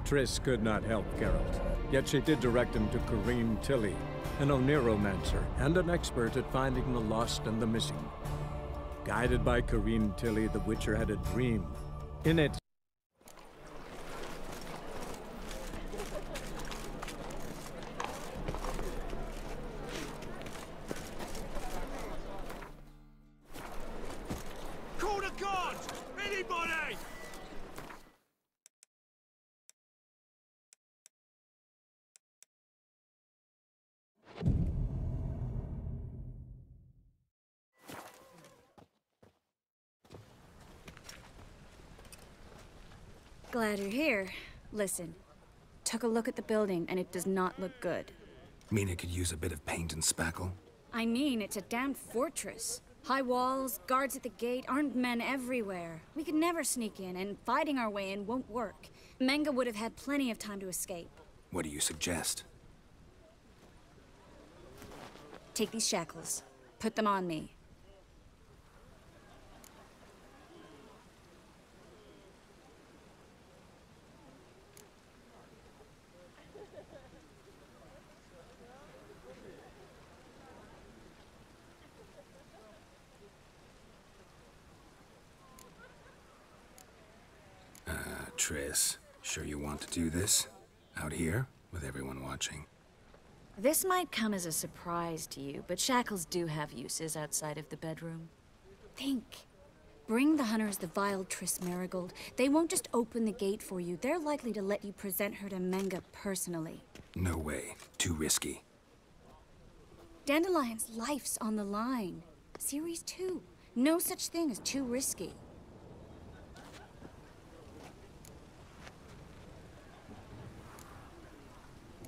Triss could not help Geralt, yet she did direct him to Corrine Tilly, an Oniromancer and an expert at finding the lost and the missing. Guided by Corrine Tilly, the Witcher had a dream. In it, Call the guards! Anybody! Glad you're here. Listen, took a look at the building and it does not look good. Mean it could use a bit of paint and spackle? I mean, it's a damn fortress. High walls, guards at the gate, armed men everywhere. We could never sneak in, and fighting our way in won't work. Menge would have had plenty of time to escape. What do you suggest? Take these shackles. Put them on me. Triss, sure you want to do this? Out here, with everyone watching? This might come as a surprise to you, but shackles do have uses outside of the bedroom. Think. Bring the hunters the vile Triss Merigold. They won't just open the gate for you. They're likely to let you present her to Menge personally. No way. Too risky. Dandelion's life's on the line. Series 2. No such thing as too risky.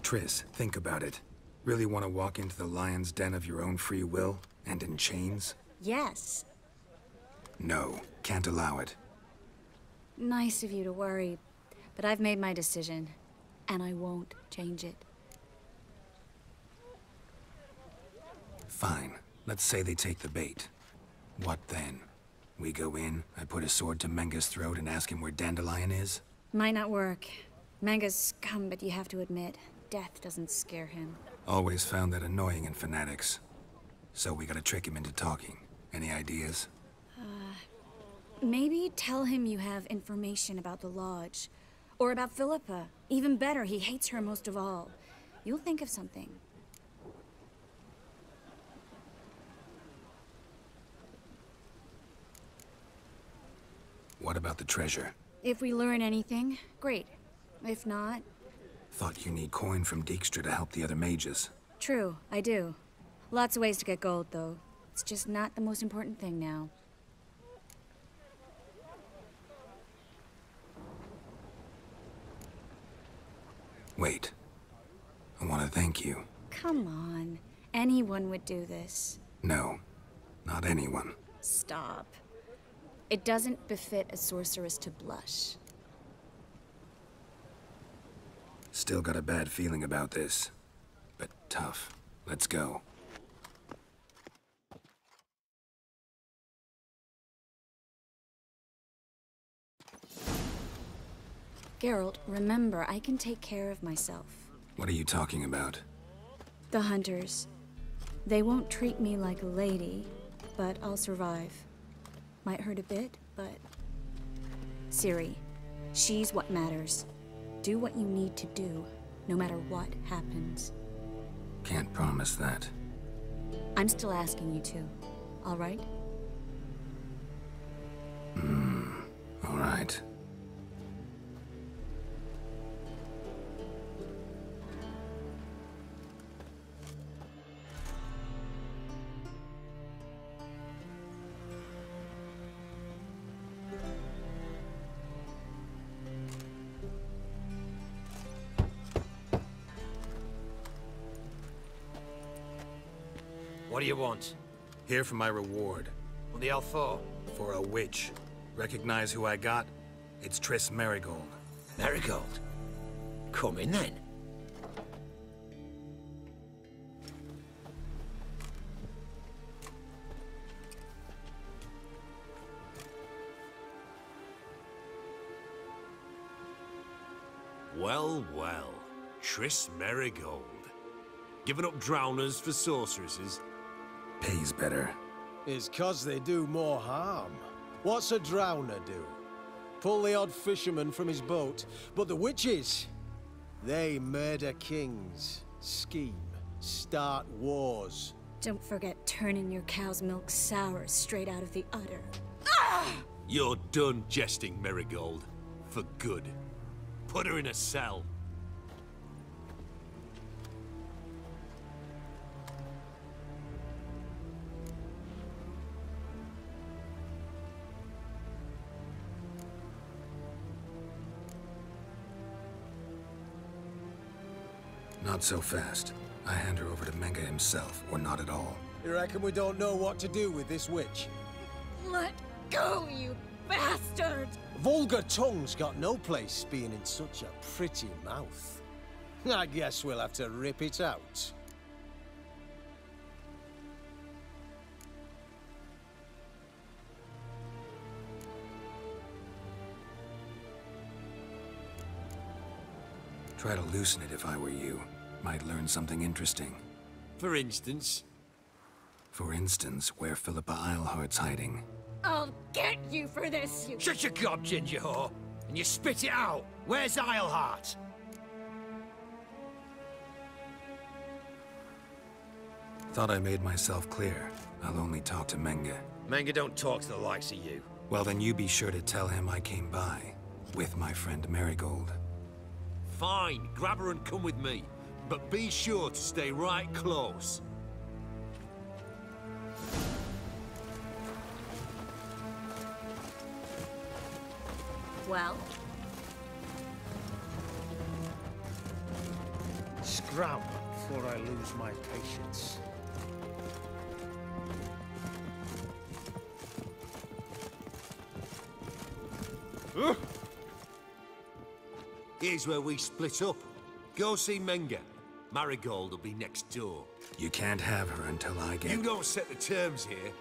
Triss, think about it. Really want to walk into the lion's den of your own free will, and in chains? Yes. No, can't allow it. Nice of you to worry, but I've made my decision, and I won't change it. Fine. Let's say they take the bait. What then? We go in, I put a sword to Menge's throat and ask him where Dandelion is? Might not work. Menge's scum, but you have to admit, death doesn't scare him. Always found that annoying in fanatics. So we gotta trick him into talking. Any ideas? Maybe tell him you have information about the Lodge. Or about Philippa. Even better, he hates her most of all. You'll think of something. What about the treasure? If we learn anything, great. If not... Thought you need coin from Dijkstra to help the other mages. True, I do. Lots of ways to get gold, though. It's just not the most important thing now. Wait. I want to thank you. Come on. Anyone would do this. No. Not anyone. Stop. It doesn't befit a sorceress to blush. Still got a bad feeling about this. But tough. Let's go. Geralt, remember, I can take care of myself. What are you talking about? The hunters. They won't treat me like a lady, but I'll survive. Might hurt a bit, but... Ciri, she's what matters. Do what you need to do, no matter what happens. Can't promise that. I'm still asking you to, all right? All right. What do you want? Here for my reward. What the hell for? For a witch. Recognize who I got? It's Triss Merigold. Merigold? Come in then. Well, well. Triss Merigold. Giving up drowners for sorceresses? Pays better. It's 'cause they do more harm. What's a drowner do? Pull the odd fisherman from his boat. But the witches, they murder kings, scheme, start wars. Don't forget turning your cow's milk sour straight out of the udder. You're done jesting, Merigold. For good. Put her in a cell. Not so fast. I hand her over to Menge himself, or not at all. You reckon we don't know what to do with this witch? Let go, you bastard! Vulgar tongue's got no place being in such a pretty mouth. I guess we'll have to rip it out. Try to loosen it if I were you. Might learn something interesting. For instance? For instance, where Philippa Eilhart's hiding. I'll get you for this, you... Shut your gob, ginger whore! And you spit it out! Where's Eilhart? Thought I made myself clear. I'll only talk to Menge. Menge don't talk to the likes of you. Well, then you be sure to tell him I came by. With my friend Merigold. Fine, grab her and come with me. But be sure to stay right close. Well? Scram before I lose my patience. Here's where we split up. Go see Menge. Marigold will be next door. You can't have her until I get... You don't set the terms here.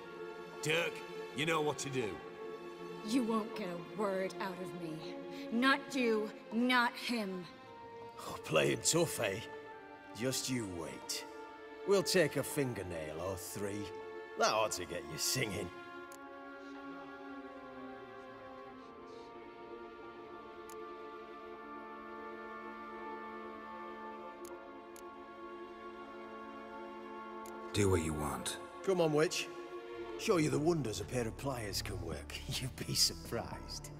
Dirk, you know what to do. You won't get a word out of me. Not you, not him. Oh, playing tough, eh? Just you wait. We'll take a fingernail or three. That ought to get you singing. Do what you want. Come on, witch. Show you the wonders a pair of pliers can work. You'd be surprised.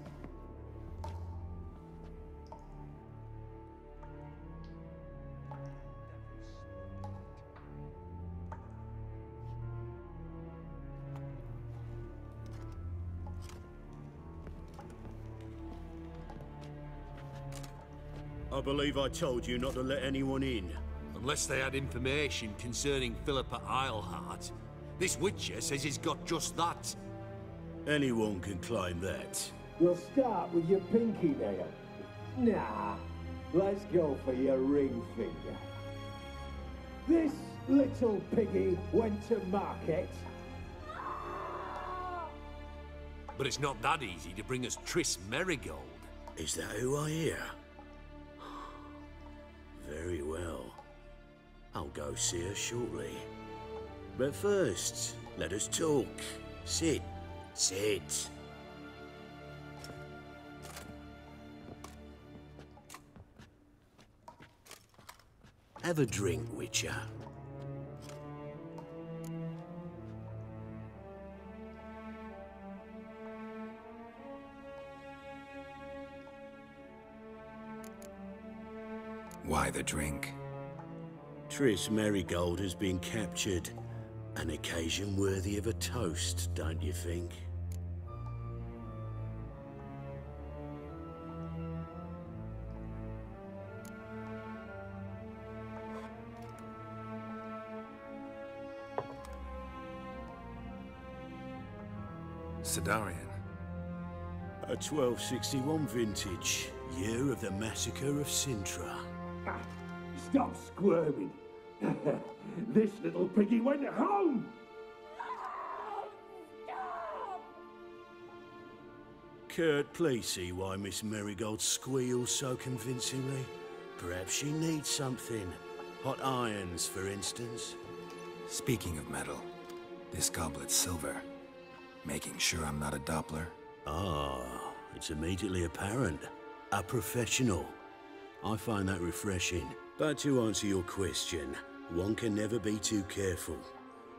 I believe I told you not to let anyone in. Unless they had information concerning Philippa Eilhart. This Witcher says he's got just that. Anyone can claim that. You'll start with your pinky nail. Nah, let's go for your ring finger. This little piggy went to market. But it's not that easy to bring us Triss Merigold. Is that who I hear? Very well. I'll go see her shortly. But first, let us talk. Sit. Sit. Have a drink, Witcher. Why the drink? Triss Merigold has been captured. An occasion worthy of a toast, don't you think? Sidarian. A 1261 vintage, year of the massacre of Sintra. Stop squirming. This little piggy went home. Kurt, please see why Miss Marigold squeals so convincingly. Perhaps she needs something. Hot irons, for instance. Speaking of metal, this goblet's silver. Making sure I'm not a Doppler? Ah, it's immediately apparent. A professional. I find that refreshing. But to answer your question, one can never be too careful.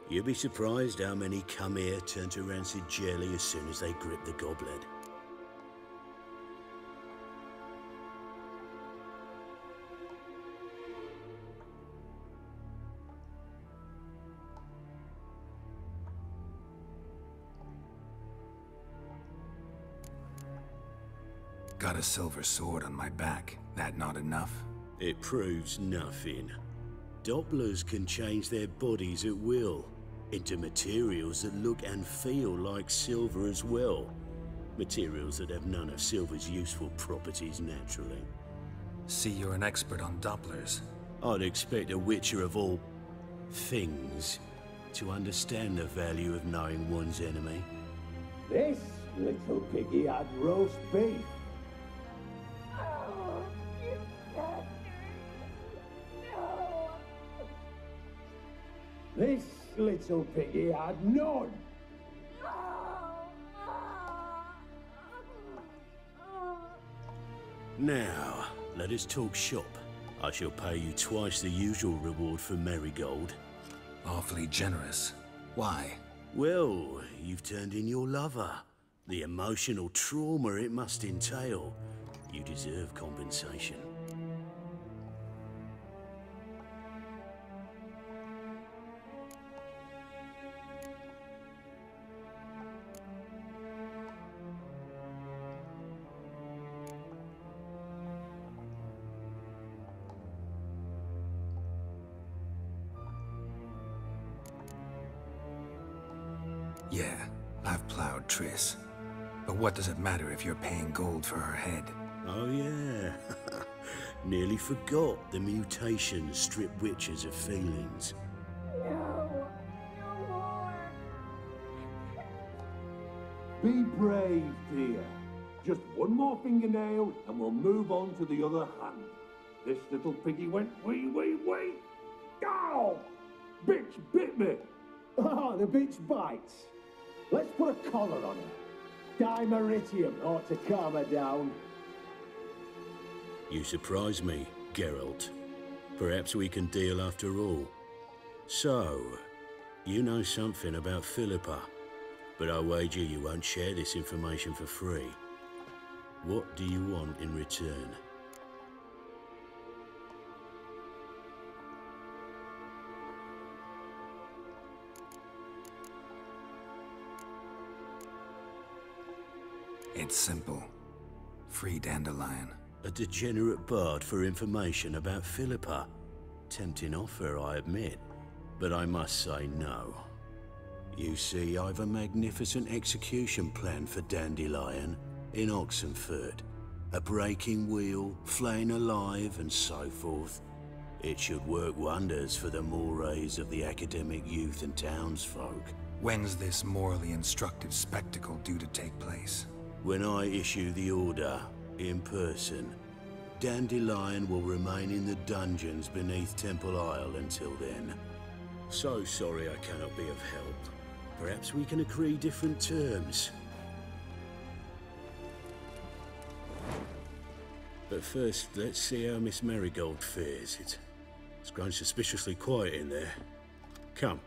You'll be surprised how many come here turn to rancid jelly as soon as they grip the goblet. Got a silver sword on my back. That not enough? It proves nothing. Dopplers can change their bodies at will, into materials that look and feel like silver as well. Materials that have none of silver's useful properties naturally. See, you're an expert on Dopplers. I'd expect a Witcher of all things to understand the value of knowing one's enemy. This little piggy had roast beef. This little piggy had none. Now, let us talk shop. I shall pay you twice the usual reward for Marigold. Awfully generous. Why? Well, you've turned in your lover. The emotional trauma it must entail. You deserve compensation. Yeah, I've plowed Triss. But what does it matter if you're paying gold for her head? Oh yeah. Nearly forgot the mutations strip witches of feelings. Be brave, dear. Just one more fingernail and we'll move on to the other hand. This little piggy went wee wee wee. Ow! Bitch bit me. Ah, the bitch bites. Let's put a collar on her. Dimeritium ought to calm her down. You surprise me, Geralt. Perhaps we can deal after all. So, you know something about Philippa, but I wager you won't share this information for free. What do you want in return? It's simple. Free Dandelion. A degenerate bard for information about Philippa. Tempting offer, I admit, but I must say no. You see, I've a magnificent execution plan for Dandelion in Oxenfurt. A breaking wheel, flaying alive, and so forth. It should work wonders for the mores of the academic youth and townsfolk. When's this morally instructive spectacle due to take place? When I issue the order, in person, Dandelion will remain in the dungeons beneath Temple Isle until then. So sorry I cannot be of help. Perhaps we can agree different terms. But first, let's see how Miss Marigold fares. It's grown suspiciously quiet in there. Come.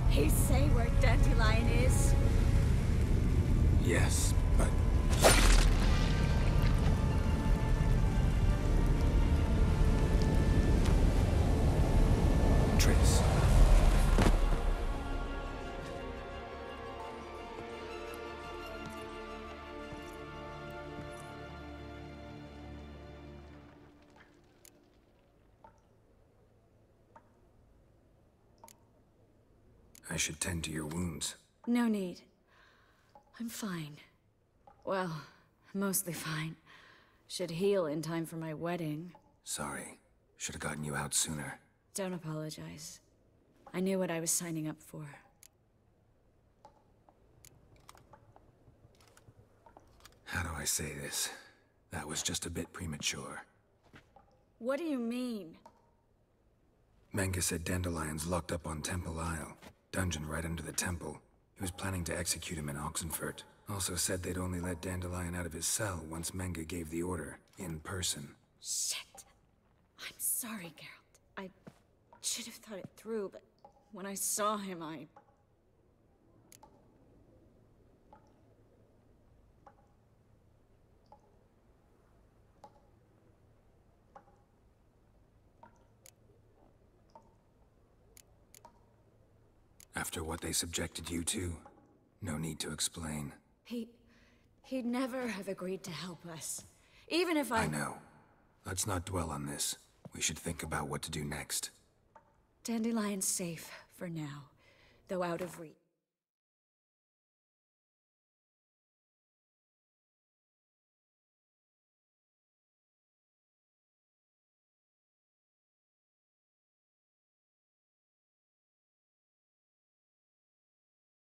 He say where Dandelion is? Yes, but... Triss. I should tend to your wounds. No need. I'm fine. Well, mostly fine. Should heal in time for my wedding. Sorry. Should have gotten you out sooner. Don't apologize. I knew what I was signing up for. How do I say this? That was just a bit premature. What do you mean? Mengus said Dandelion's locked up on Temple Isle. Dungeon right under the temple. He was planning to execute him in Oxenfurt. Also said they'd only let Dandelion out of his cell once Menga gave the order, in person. Shit. I'm sorry, Geralt. I should have thought it through, but when I saw him, After what they subjected you to, no need to explain. He'd never have agreed to help us. Even if I know. Let's not dwell on this. We should think about what to do next. Dandelion's safe for now, though out of reach.